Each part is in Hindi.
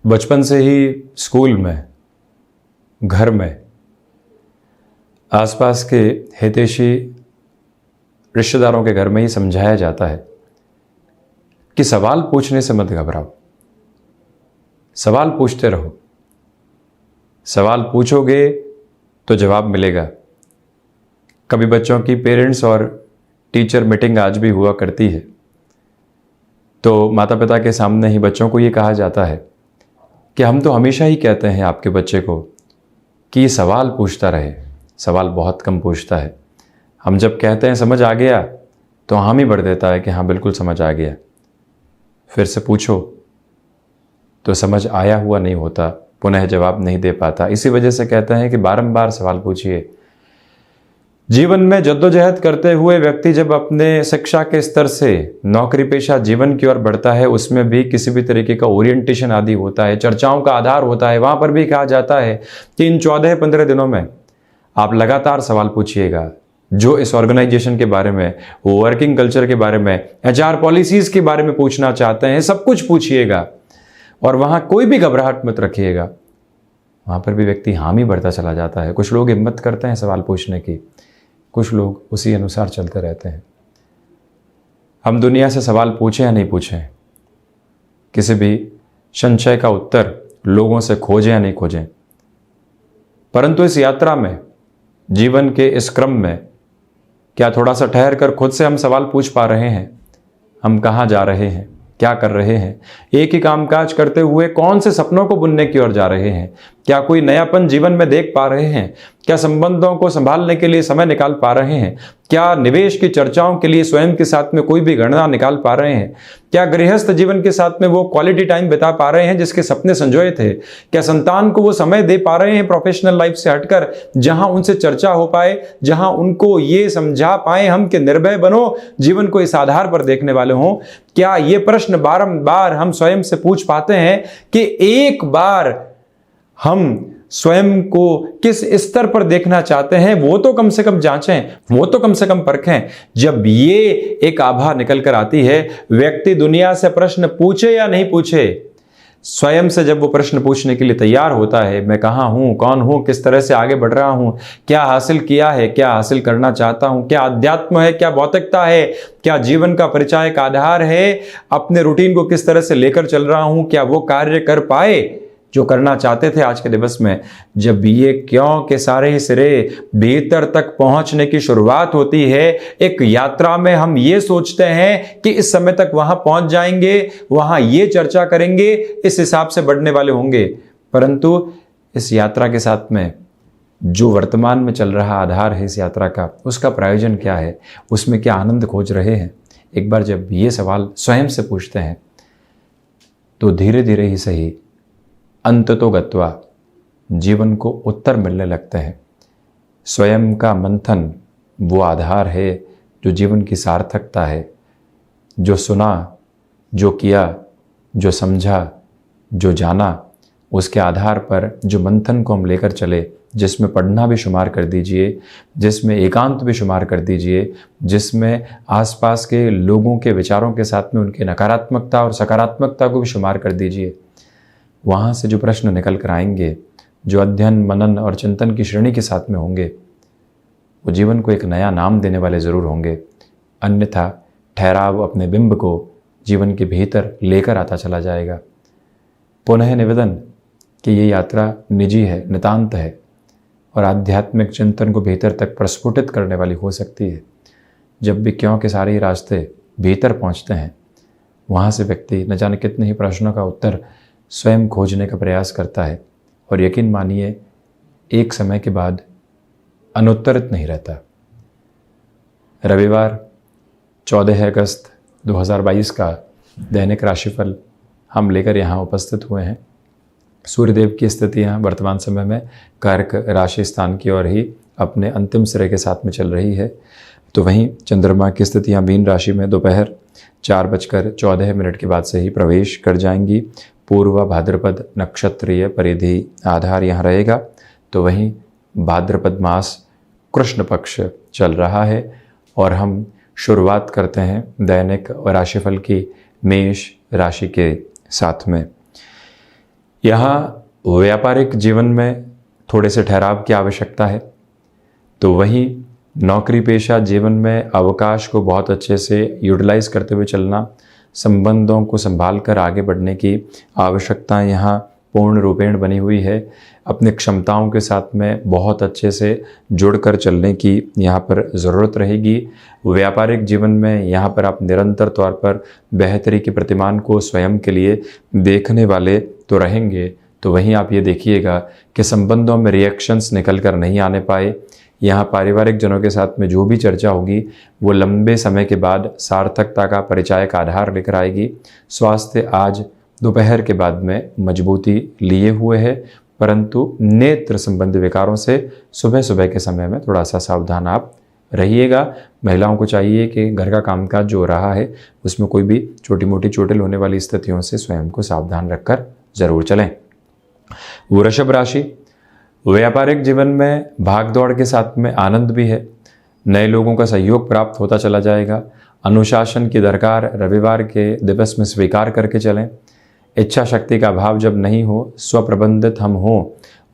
बचपन से ही स्कूल में, घर में, आसपास के हितैषी रिश्तेदारों के घर में ही समझाया जाता है कि सवाल पूछने से मत घबराओ, सवाल पूछते रहो। सवाल पूछोगे तो जवाब मिलेगा। कभी बच्चों की पेरेंट्स और टीचर मीटिंग आज भी हुआ करती है, तो माता पिता के सामने ही बच्चों को ये कहा जाता है कि हम तो हमेशा ही कहते हैं आपके बच्चे को कि ये सवाल पूछता रहे, सवाल बहुत कम पूछता है। हम जब कहते हैं समझ आ गया तो हम ही भर देता है कि हाँ बिल्कुल समझ आ गया। फिर से पूछो तो समझ आया हुआ नहीं होता, पुनः जवाब नहीं दे पाता। इसी वजह से कहते हैं कि बारंबार सवाल पूछिए। जीवन में जद्दोजहद करते हुए व्यक्ति जब अपने शिक्षा के स्तर से नौकरी पेशा जीवन की ओर बढ़ता है, उसमें भी किसी भी तरीके का ओरिएंटेशन आदि होता है, चर्चाओं का आधार होता है। वहां पर भी कहा जाता है कि इन 14-15 दिनों में आप लगातार सवाल पूछिएगा, जो इस ऑर्गेनाइजेशन के बारे में, वर्किंग कल्चर के बारे में, HR पॉलिसीज के बारे में पूछना चाहते हैं, सब कुछ पूछिएगा। और वहां कोई भी घबराहट मत रखिएगा। वहां पर भी व्यक्ति हामी भरता चला जाता है। कुछ लोग हिम्मत करते हैं सवाल पूछने की, कुछ लोग उसी अनुसार चलते रहते हैं। हम दुनिया से सवाल पूछें या नहीं पूछें, किसी भी संशय का उत्तर लोगों से खोजें या नहीं खोजें, परंतु इस यात्रा में, जीवन के इस क्रम में, क्या थोड़ा सा ठहर कर खुद से हम सवाल पूछ पा रहे हैं? हम कहाँ जा रहे हैं, क्या कर रहे हैं? एक ही कामकाज करते हुए कौन से सपनों को बुनने की ओर जा रहे हैं? क्या कोई नयापन जीवन में देख पा रहे हैं? क्या संबंधों को संभालने के लिए समय निकाल पा रहे हैं? क्या निवेश की चर्चाओं के लिए स्वयं के साथ में कोई भी गणना निकाल पा रहे हैं? क्या गृहस्थ जीवन के साथ में वो क्वालिटी टाइम बिता पा रहे हैं जिसके सपने संजोए थे? क्या संतान को वो समय दे पा रहे हैं प्रोफेशनल लाइफ से हटकर, जहां उनसे चर्चा हो पाए, जहां उनको ये समझा पाए हम कि निर्भय बनो, जीवन को इस आधार पर देखने वाले हों? क्या ये प्रश्न बारंबार हम स्वयं से पूछ पाते हैं कि एक बार हम स्वयं को किस स्तर पर देखना चाहते हैं, वो तो कम से कम जांचें, वो तो कम से कम परखें। जब ये एक आभा निकल कर आती है, व्यक्ति दुनिया से प्रश्न पूछे या नहीं पूछे, स्वयं से जब वो प्रश्न पूछने के लिए तैयार होता है, मैं कहाँ हूं, कौन हूं, किस तरह से आगे बढ़ रहा हूं, क्या हासिल किया है, क्या हासिल करना चाहता हूं, क्या अध्यात्म है, क्या भौतिकता है, क्या जीवन का परिचायक आधार है, अपने रूटीन को किस तरह से लेकर चल रहा हूं, क्या वो कार्य कर पाए जो करना चाहते थे आज के दिवस में। जब ये क्यों के सारे ही सिरे भीतर तक पहुंचने की शुरुआत होती है, एक यात्रा में हम ये सोचते हैं कि इस समय तक वहां पहुंच जाएंगे, वहां ये चर्चा करेंगे, इस हिसाब से बढ़ने वाले होंगे। परंतु इस यात्रा के साथ में जो वर्तमान में चल रहा आधार है इस यात्रा का, उसका प्रयोजन क्या है, उसमें क्या आनंद खोज रहे हैं, एक बार जब ये सवाल स्वयं से पूछते हैं तो धीरे धीरे ही सही अंततो गत्वा जीवन को उत्तर मिलने लगते हैं। स्वयं का मंथन वो आधार है जो जीवन की सार्थकता है। जो सुना, जो किया, जो समझा, जो जाना, उसके आधार पर जो मंथन को हम लेकर चले, जिसमें पढ़ना भी शुमार कर दीजिए, जिसमें एकांत भी शुमार कर दीजिए, जिसमें आसपास के लोगों के विचारों के साथ में उनकी नकारात्मकता और सकारात्मकता को भी शुमार कर दीजिए। वहाँ से जो प्रश्न निकल कर आएंगे, जो अध्ययन, मनन और चिंतन की श्रेणी के साथ में होंगे, वो जीवन को एक नया नाम देने वाले ज़रूर होंगे। अन्यथा ठहराव अपने बिंब को जीवन के भीतर लेकर आता चला जाएगा। पुनः निवेदन कि ये यात्रा निजी है, नितांत है और आध्यात्मिक चिंतन को भीतर तक प्रस्फुटित करने वाली हो सकती है। जब भी क्यों के सारे ही रास्ते भीतर पहुँचते हैं, वहाँ से व्यक्ति न जाने कितने ही प्रश्नों का उत्तर स्वयं खोजने का प्रयास करता है और यकीन मानिए एक समय के बाद अनुत्तरित नहीं रहता। रविवार 14 अगस्त 2022 का दैनिक राशिफल हम लेकर यहाँ उपस्थित हुए हैं। सूर्यदेव की स्थितियाँ वर्तमान समय में कर्क राशि स्थान की ओर ही अपने अंतिम सिरे के साथ में चल रही है, तो वहीं चंद्रमा की स्थितियाँ मीन राशि में दोपहर 4:14 के बाद से ही प्रवेश कर जाएंगी। पूर्व भाद्रपद नक्षत्रीय परिधि आधार यहाँ रहेगा, तो वहीं भाद्रपद मास कृष्ण पक्ष चल रहा है और हम शुरुआत करते हैं दैनिक राशिफल की मेष राशि के साथ में। यहाँ व्यापारिक जीवन में थोड़े से ठहराव की आवश्यकता है, तो वहीं नौकरी पेशा जीवन में अवकाश को बहुत अच्छे से यूटिलाइज करते हुए चलना, संबंधों को संभाल कर आगे बढ़ने की आवश्यकता यहाँ पूर्ण रूपेण बनी हुई है। अपनी क्षमताओं के साथ में बहुत अच्छे से जुड़कर चलने की यहाँ पर ज़रूरत रहेगी। व्यापारिक जीवन में यहाँ पर आप निरंतर तौर पर बेहतरी के प्रतिमान को स्वयं के लिए देखने वाले तो रहेंगे, तो वहीं आप ये देखिएगा कि संबंधों में रिएक्शंस निकल कर नहीं आने पाए। यहाँ पारिवारिक जनों के साथ में जो भी चर्चा होगी वो लंबे समय के बाद सार्थकता का परिचायक आधार लेकर आएगी। स्वास्थ्य आज दोपहर के बाद में मजबूती लिए हुए है, परंतु नेत्र संबंधी विकारों से सुबह सुबह के समय में थोड़ा सा सावधान आप रहिएगा। महिलाओं को चाहिए कि घर का कामकाज जो हो रहा है उसमें कोई भी छोटी मोटी चोटिल होने वाली स्थितियों से स्वयं को सावधान रखकर जरूर चलें। वृषभ राशि, व्यापारिक जीवन में भागदौड़ के साथ में आनंद भी है। नए लोगों का सहयोग प्राप्त होता चला जाएगा। अनुशासन की दरकार रविवार के दिवस में स्वीकार करके चलें। इच्छा शक्ति का अभाव जब नहीं हो, स्वप्रबंधित हम हों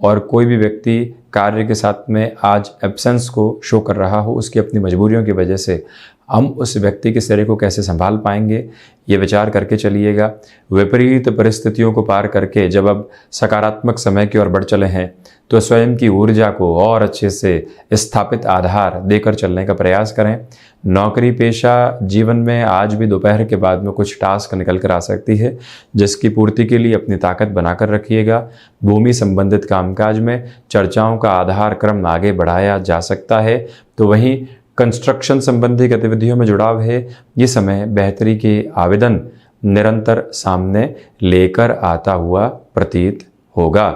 और कोई भी व्यक्ति कार्य के साथ में आज एब्सेंस को शो कर रहा हो, उसकी अपनी मजबूरियों की वजह से हम उस व्यक्ति के शरीर को कैसे संभाल पाएंगे, ये विचार करके चलिएगा। विपरीत परिस्थितियों को पार करके जब अब सकारात्मक समय की ओर बढ़ चले हैं, तो स्वयं की ऊर्जा को और अच्छे से स्थापित आधार देकर चलने का प्रयास करें। नौकरी पेशा जीवन में आज भी दोपहर के बाद में कुछ टास्क निकल कर आ सकती है, जिसकी पूर्ति के लिए अपनी ताकत बनाकर रखिएगा। भूमि संबंधित कामकाज में चर्चाओं का आधार क्रम आगे बढ़ाया जा सकता है, तो वहीं कंस्ट्रक्शन संबंधी गतिविधियों में जुड़ाव है। ये समय बेहतरी के आवेदन निरंतर सामने लेकर आता हुआ प्रतीत होगा।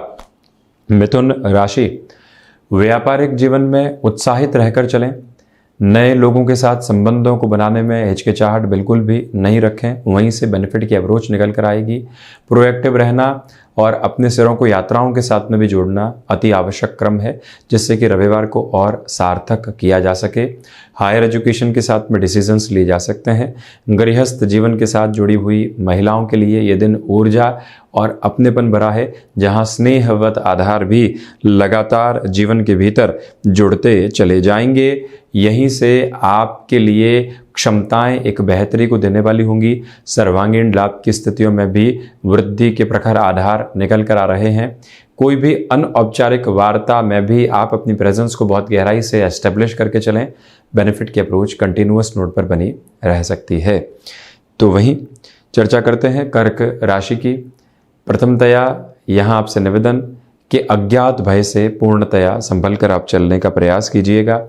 मिथुन राशि, व्यापारिक जीवन में उत्साहित रहकर चलें। नए लोगों के साथ संबंधों को बनाने में हिचकिचाहट बिल्कुल भी नहीं रखें, वहीं से बेनिफिट की अप्रोच निकल कर आएगी। प्रोएक्टिव रहना और अपने सिरों को यात्राओं के साथ में भी जोड़ना अति आवश्यक क्रम है, जिससे कि रविवार को और सार्थक किया जा सके। हायर एजुकेशन के साथ में डिसीजंस लिए जा सकते हैं। गृहस्थ जीवन के साथ जुड़ी हुई महिलाओं के लिए ये दिन ऊर्जा और अपनेपन भरा है, जहां स्नेहवत आधार भी लगातार जीवन के भीतर जुड़ते चले जाएंगे। यहीं से आपके लिए क्षमताएं एक बेहतरी को देने वाली होंगी। सर्वांगीण लाभ की स्थितियों में भी वृद्धि के प्रखर आधार निकल कर आ रहे हैं। कोई भी अनौपचारिक वार्ता में भी आप अपनी प्रेजेंस को बहुत गहराई से एस्टेब्लिश करके चलें। बेनिफिट की अप्रोच कंटिन्यूअस नोट पर बनी रह सकती है। तो वहीं चर्चा करते हैं कर्क राशि की। प्रथमतया यहाँ आपसे निवेदन कि अज्ञात भय से पूर्णतया संभल कर आप चलने का प्रयास कीजिएगा।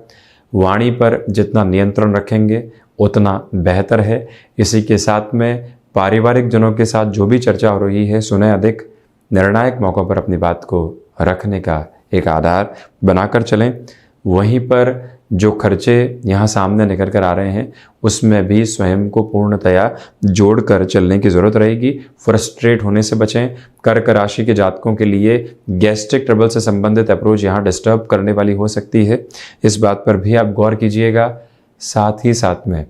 वाणी पर जितना नियंत्रण रखेंगे उतना बेहतर है। इसी के साथ में पारिवारिक जनों के साथ जो भी चर्चा हो रही है, सुने अधिक। निर्णायक मौक़ों पर अपनी बात को रखने का एक आधार बनाकर चलें। वहीं पर जो खर्चे यहाँ सामने निकल कर आ रहे हैं, उसमें भी स्वयं को पूर्णतया जोड़कर चलने की ज़रूरत रहेगी। फ्रस्ट्रेट होने से बचें। कर्क राशि के जातकों के लिए गैस्ट्रिक ट्रबल से संबंधित अप्रोच यहाँ डिस्टर्ब करने वाली हो सकती है, इस बात पर भी आप गौर कीजिएगा। साथ ही साथ में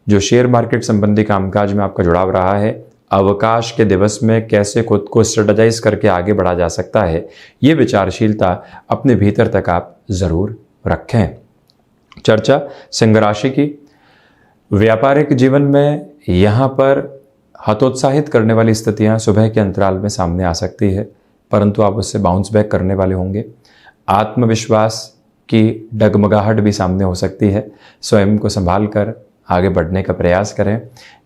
जो शेयर मार्केट संबंधी कामकाज में आपका जुड़ाव रहा है, अवकाश के दिवस में कैसे खुद को स्ट्रेटेजाइज करके आगे बढ़ा जा सकता है, ये विचारशीलता अपने भीतर तक आप ज़रूर रखें। चर्चा सिंह राशि की। व्यापारिक जीवन में यहाँ पर हतोत्साहित करने वाली स्थितियाँ सुबह के अंतराल में सामने आ सकती है, परंतु आप उससे बाउंस बैक करने वाले होंगे। आत्मविश्वास की डगमगाहट भी सामने हो सकती है। स्वयं को संभाल कर आगे बढ़ने का प्रयास करें।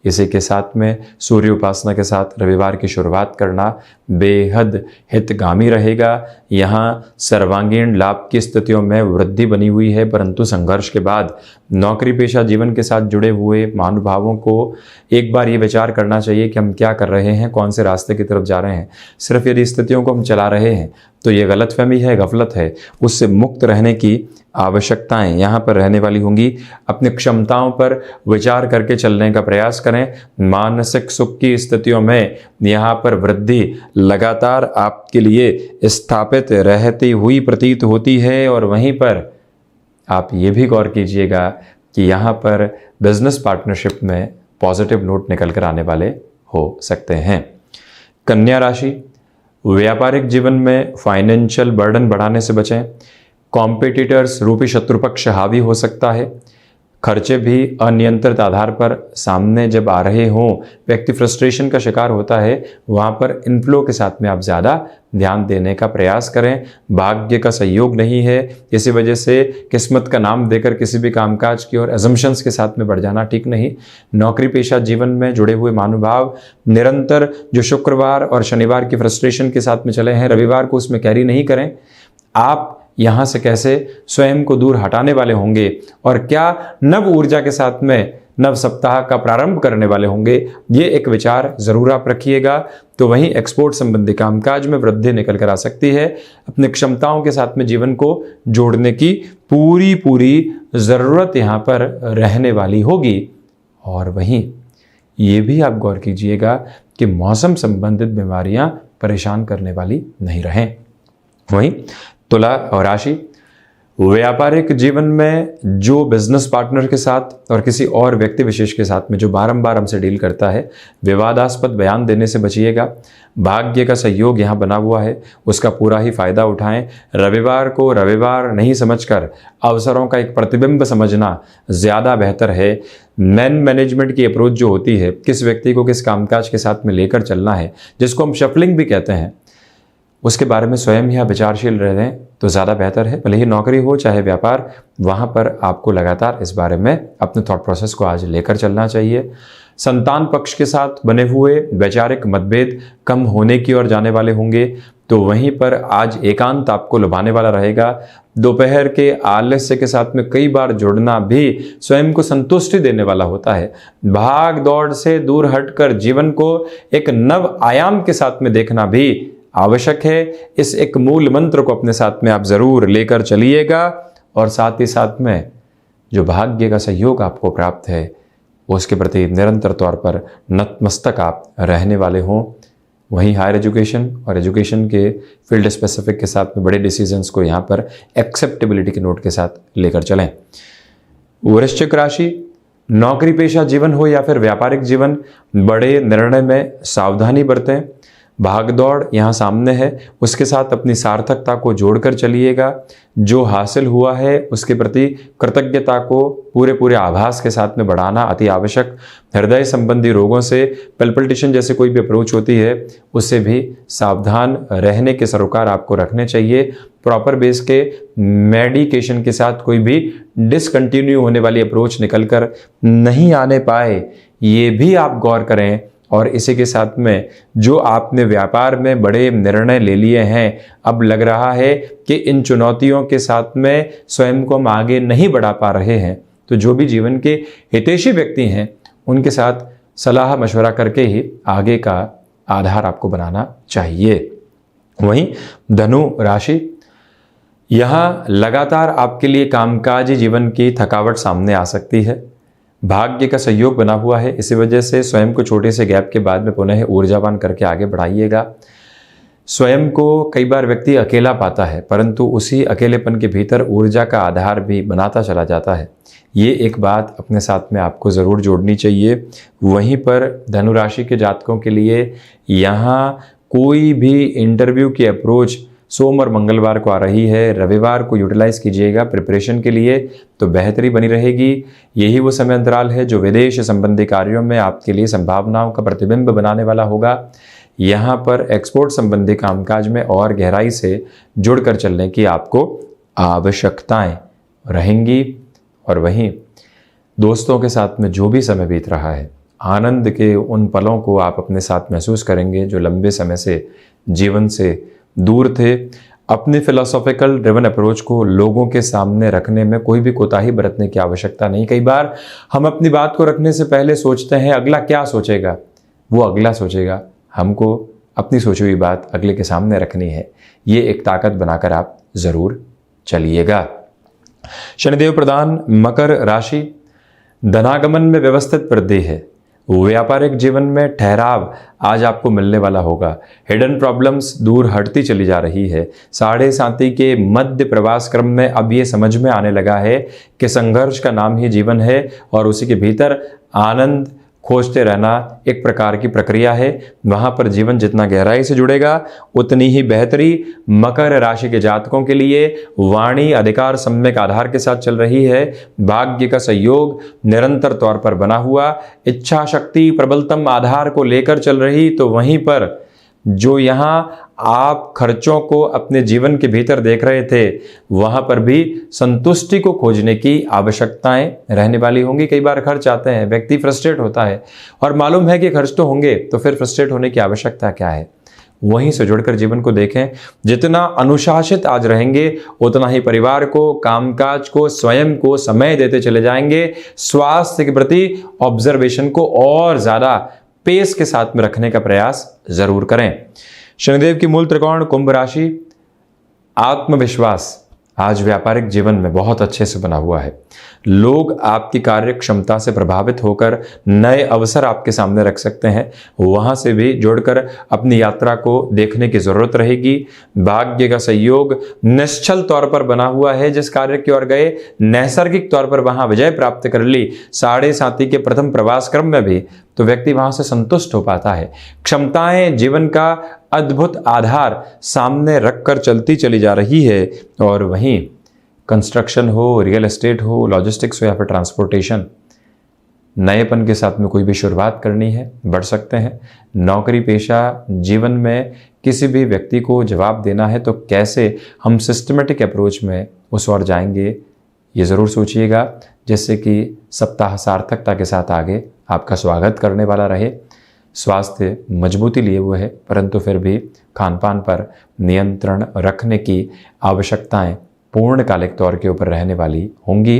इसी के साथ में सूर्य उपासना के साथ रविवार की शुरुआत करना बेहद हितगामी रहेगा। यहाँ सर्वांगीण लाभ की स्थितियों में वृद्धि बनी हुई है, परंतु संघर्ष के बाद नौकरी पेशा जीवन के साथ जुड़े हुए महानुभावों को एक बार ये विचार करना चाहिए कि हम क्या कर रहे हैं, कौन से रास्ते की तरफ जा रहे हैं। सिर्फ यदि स्थितियों को हम चला रहे हैं तो ये गलतफहमी है, गफलत है। उससे मुक्त रहने की आवश्यकताएं यहाँ पर रहने वाली होंगी। अपनी क्षमताओं पर विचार करके चलने का प्रयास करें। मानसिक सुख की स्थितियों में यहाँ पर वृद्धि लगातार आपके लिए स्थापित रहती हुई प्रतीत होती है। और वहीं पर आप ये भी गौर कीजिएगा कि यहाँ पर बिजनेस पार्टनरशिप में पॉजिटिव नोट निकल कर आने वाले हो सकते हैं। कन्या राशि, व्यापारिक जीवन में फाइनेंशियल बर्डन बढ़ाने से बचें। कॉम्पिटिटर्स रूपी शत्रु पक्ष हावी हो सकता है। खर्चे भी अनियंत्रित आधार पर सामने जब आ रहे हों, व्यक्ति फ्रस्ट्रेशन का शिकार होता है। वहाँ पर इनफ्लो के साथ में आप ज़्यादा ध्यान देने का प्रयास करें। भाग्य का सहयोग नहीं है, इसी वजह से किस्मत का नाम देकर किसी भी कामकाज की और एजम्पशंस के साथ में बढ़ जाना ठीक नहीं। नौकरी पेशा जीवन में जुड़े हुए महानुभाव निरंतर जो शुक्रवार और शनिवार की फ्रस्ट्रेशन के साथ में चले हैं, रविवार को उसमें कैरी नहीं करें। आप यहाँ से कैसे स्वयं को दूर हटाने वाले होंगे और क्या नव ऊर्जा के साथ में नव सप्ताह का प्रारंभ करने वाले होंगे, ये एक विचार जरूर आप रखिएगा। तो वहीं एक्सपोर्ट संबंधी कामकाज में वृद्धि निकल कर आ सकती है। अपनी क्षमताओं के साथ में जीवन को जोड़ने की पूरी ज़रूरत यहाँ पर रहने वाली होगी। और वहीं ये भी आप गौर कीजिएगा कि मौसम संबंधित बीमारियां परेशान करने वाली नहीं रहें। वहीं तुला और राशि, व्यापारिक जीवन में जो बिजनेस पार्टनर के साथ और किसी और व्यक्ति विशेष के साथ में जो बारंबार हमसे डील करता है, विवादास्पद बयान देने से बचिएगा। भाग्य का सहयोग यहाँ बना हुआ है, उसका पूरा ही फायदा उठाएं। रविवार को रविवार नहीं समझकर अवसरों का एक प्रतिबिंब समझना ज़्यादा बेहतर है। मैनेजमेंट की अप्रोच जो होती है, किस व्यक्ति को किस कामकाज के साथ में लेकर चलना है, जिसको हम शफलिंग भी कहते हैं, उसके बारे में स्वयं ही आप विचारशील रहें तो ज़्यादा बेहतर है। भले ही नौकरी हो चाहे व्यापार, वहाँ पर आपको लगातार इस बारे में अपने थॉट प्रोसेस को आज लेकर चलना चाहिए। संतान पक्ष के साथ बने हुए वैचारिक मतभेद कम होने की ओर जाने वाले होंगे, तो वहीं पर आज एकांत आपको लुभाने वाला रहेगा। दोपहर के आलस्य के साथ में कई बार जुड़ना भी स्वयं को संतुष्टि देने वाला होता है। भाग दौड़ से दूर हटकर जीवन को एक नव आयाम के साथ में देखना भी आवश्यक है। इस एक मूल मंत्र को अपने साथ में आप जरूर लेकर चलिएगा और साथ ही साथ में जो भाग्य का सहयोग आपको प्राप्त है उसके प्रति निरंतर तौर पर नतमस्तक आप रहने वाले हों। वहीं हायर एजुकेशन और एजुकेशन के फील्ड स्पेसिफिक के साथ में बड़े डिसीजंस को यहाँ पर एक्सेप्टेबिलिटी के नोट के साथ लेकर चलें। वृश्चिक राशि, नौकरी पेशा जीवन हो या फिर व्यापारिक जीवन, बड़े निर्णय में सावधानी बरतें। भागदौड़ यहाँ सामने है, उसके साथ अपनी सार्थकता को जोड़कर चलिएगा। जो हासिल हुआ है उसके प्रति कृतज्ञता को पूरे आभास के साथ में बढ़ाना अति आवश्यक। हृदय संबंधी रोगों से, पल्पिटेशन जैसे कोई भी अप्रोच होती है, उससे भी सावधान रहने के सरोकार आपको रखने चाहिए। प्रॉपर बेस के मेडिकेशन के साथ कोई भी डिसकंटिन्यू होने वाली अप्रोच निकलकर नहीं आने पाए, ये भी आप गौर करें। और इसी के साथ में जो आपने व्यापार में बड़े निर्णय ले लिए हैं, अब लग रहा है कि इन चुनौतियों के साथ में स्वयं को हम आगे नहीं बढ़ा पा रहे हैं, तो जो भी जीवन के हितैषी व्यक्ति हैं उनके साथ सलाह मशवरा करके ही आगे का आधार आपको बनाना चाहिए। वहीं धनु राशि, यहाँ लगातार आपके लिए कामकाजी जीवन की थकावट सामने आ सकती है। भाग्य का सहयोग बना हुआ है, इसी वजह से स्वयं को छोटे से गैप के बाद में पुनः ऊर्जावान करके आगे बढ़ाइएगा। स्वयं को कई बार व्यक्ति अकेला पाता है, परंतु उसी अकेलेपन के भीतर ऊर्जा का आधार भी बनाता चला जाता है। ये एक बात अपने साथ में आपको ज़रूर जोड़नी चाहिए। वहीं पर धनु राशि के जातकों के लिए यहाँ कोई भी इंटरव्यू की अप्रोच सोम और मंगलवार को आ रही है। रविवार को यूटिलाइज कीजिएगा प्रिपरेशन के लिए, तो बेहतरी बनी रहेगी। यही वो समय अंतराल है जो विदेश संबंधी कार्यों में आपके लिए संभावनाओं का प्रतिबिंब बनाने वाला होगा। यहाँ पर एक्सपोर्ट संबंधी कामकाज में और गहराई से जुड़कर चलने की आपको आवश्यकताएं रहेंगी। और वहीं दोस्तों के साथ में जो भी समय बीत रहा है, आनंद के उन पलों को आप अपने साथ महसूस करेंगे जो लंबे समय से जीवन से दूर थे। अपनी फिलोसॉफिकल ड्रिवन अप्रोच को लोगों के सामने रखने में कोई भी कोताही बरतने की आवश्यकता नहीं। कई बार हम अपनी बात को रखने से पहले सोचते हैं अगला क्या सोचेगा, वो अगला सोचेगा। हमको अपनी सोची हुई बात अगले के सामने रखनी है। ये एक ताकत बनाकर आप जरूर चलिएगा। शनिदेव प्रधान मकर राशि, धनागमन में व्यवस्थित वृद्धि है। व्यापारिक जीवन में ठहराव आज आपको मिलने वाला होगा। हिडन प्रॉब्लम्स दूर हटती चली जा रही है। 7.5 के मध्य प्रवास क्रम में अब ये समझ में आने लगा है कि संघर्ष का नाम ही जीवन है और उसी के भीतर आनंद, खोजते रहना एक प्रकार की प्रक्रिया है। वहां पर जीवन जितना गहराई से जुड़ेगा उतनी ही बेहतरी मकर राशि के जातकों के लिए। वाणी अधिकार सम्यक आधार के साथ चल रही है। भाग्य का सहयोग निरंतर तौर पर बना हुआ, इच्छा शक्ति प्रबलतम आधार को लेकर चल रही। तो वहीं पर जो यहाँ आप खर्चों को अपने जीवन के भीतर देख रहे थे, वहां पर भी संतुष्टि को खोजने की आवश्यकताएं रहने वाली होंगी। कई बार खर्च आते हैं, व्यक्ति फ्रस्ट्रेट होता है और मालूम है कि खर्च तो होंगे, तो फिर फ्रस्ट्रेट होने की आवश्यकता क्या है। वहीं से जुड़कर जीवन को देखें। जितना अनुशासित आज रहेंगे उतना ही परिवार को, कामकाज को, स्वयं को समय देते चले जाएंगे। स्वास्थ्य के प्रति ऑब्जर्वेशन को और ज्यादा पेस के साथ में रखने का प्रयास जरूर करें। शनिदेव की मूल त्रिकोण कुंभ राशि, आत्मविश्वास आज व्यापारिक जीवन में बहुत अच्छे से बना हुआ है। लोग आपकी कार्य क्षमता से प्रभावित होकर नए अवसर आपके सामने रख सकते हैं। वहां से भी जोड़कर अपनी यात्रा को देखने की जरूरत रहेगी। भाग्य का सहयोग निश्चल तौर पर बना हुआ है। जिस कार्य की ओर गए, नैसर्गिक तौर पर वहां विजय प्राप्त कर ली। साढ़े साथी के प्रथम प्रवास क्रम में भी तो व्यक्ति वहां से संतुष्ट हो पाता है। क्षमताएं जीवन का अद्भुत आधार सामने रखकर चलती चली जा रही है। और वहीं कंस्ट्रक्शन हो, रियल एस्टेट हो, लॉजिस्टिक्स हो या फिर ट्रांसपोर्टेशन, नएपन के साथ में कोई भी शुरुआत करनी है, बढ़ सकते हैं। नौकरी पेशा जीवन में किसी भी व्यक्ति को जवाब देना है तो कैसे हम सिस्टमेटिक अप्रोच में उस ओर जाएंगे, ये ज़रूर सोचिएगा, जिससे कि सप्ताह सार्थकता के साथ आगे आपका स्वागत करने वाला रहे। स्वास्थ्य मजबूती लिए हुए है, परंतु फिर भी खान पान पर नियंत्रण रखने की आवश्यकताएं पूर्णकालिक तौर के ऊपर रहने वाली होंगी।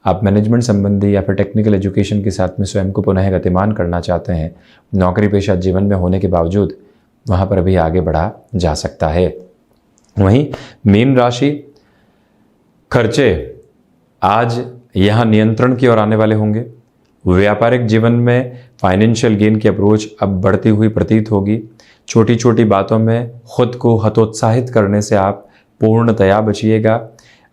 आप मैनेजमेंट संबंधी या फिर टेक्निकल एजुकेशन के साथ में स्वयं को पुनः गतिमान करना चाहते हैं, नौकरी पेशा जीवन में होने के बावजूद वहाँ पर भी आगे बढ़ा जा सकता है। वहीं मीन राशि, खर्चे आज यहाँ नियंत्रण की ओर आने वाले होंगे। व्यापारिक जीवन में फाइनेंशियल गेन की अप्रोच अब बढ़ती हुई प्रतीत होगी। छोटी छोटी बातों में खुद को हतोत्साहित करने से आप पूर्णतया बचिएगा।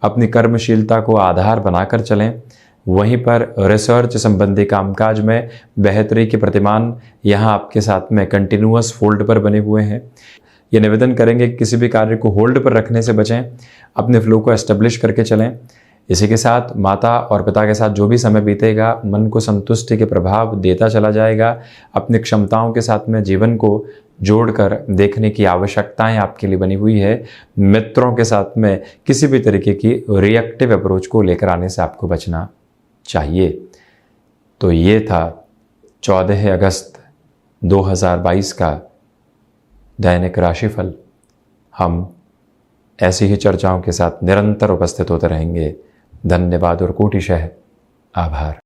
अपनी कर्मशीलता को आधार बनाकर चलें। वहीं पर रिसर्च संबंधी कामकाज में बेहतरी के प्रतिमान यहाँ आपके साथ में कंटिन्यूअस फोल्ड पर बने हुए हैं। ये निवेदन करेंगे कि किसी भी कार्य को होल्ड पर रखने से बचें, अपने फ्लो को एस्टेब्लिश करके चलें। इसी के साथ माता और पिता के साथ जो भी समय बीतेगा, मन को संतुष्टि के प्रभाव देता चला जाएगा। अपनी क्षमताओं के साथ में जीवन को जोड़कर देखने की आवश्यकताएं आपके लिए बनी हुई है। मित्रों के साथ में किसी भी तरीके की रिएक्टिव अप्रोच को लेकर आने से आपको बचना चाहिए। तो ये था 14 अगस्त 2022 का दैनिक राशिफल। हम ऐसी ही चर्चाओं के साथ निरंतर उपस्थित होते रहेंगे। धन्यवाद और कोटिशः आभार।